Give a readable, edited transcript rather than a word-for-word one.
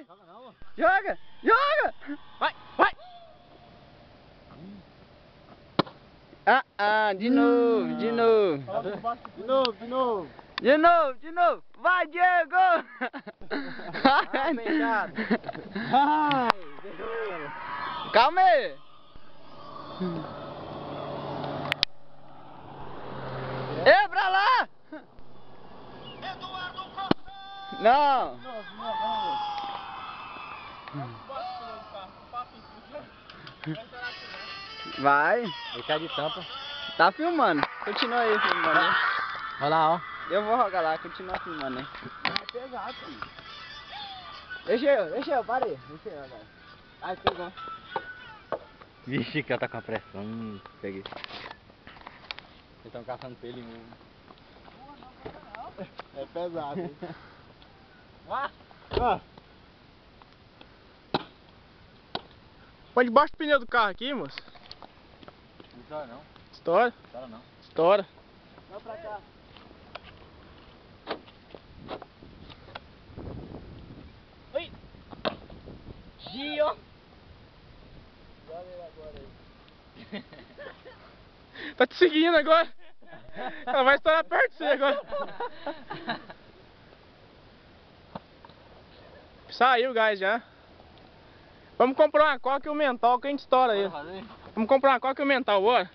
vai! Joga! Joga! Vai, vai! De novo, de novo. De novo, de novo. De novo, de novo. Vai, Diego! Fechado. Ai, calma aí. Ei, pra lá! Eduardo Costa! Não! Vai. Ele cai de tampa. Tá filmando. Continua aí filmando. Hein? Olha lá, ó. Eu vou rogar lá, continua filmando aí. É pesado, filho. Deixa eu, para aí. Deixa eu agora. Ai, pegou. Vixe, que ela tá com a pressão. Peguei. Eles estão caçando pelo em É pesado, hein? Põe debaixo do pneu do carro aqui, moço. Não estoura não. Estoura. Estoura não. Estoura. Vai pra cá. Oi! Gio! Tá te seguindo agora. Ela vai estourar perto de você agora. Saiu o gás já. Vamos comprar uma coca e o mental que a gente estoura ele. Vamos comprar uma coca e o mental, bora.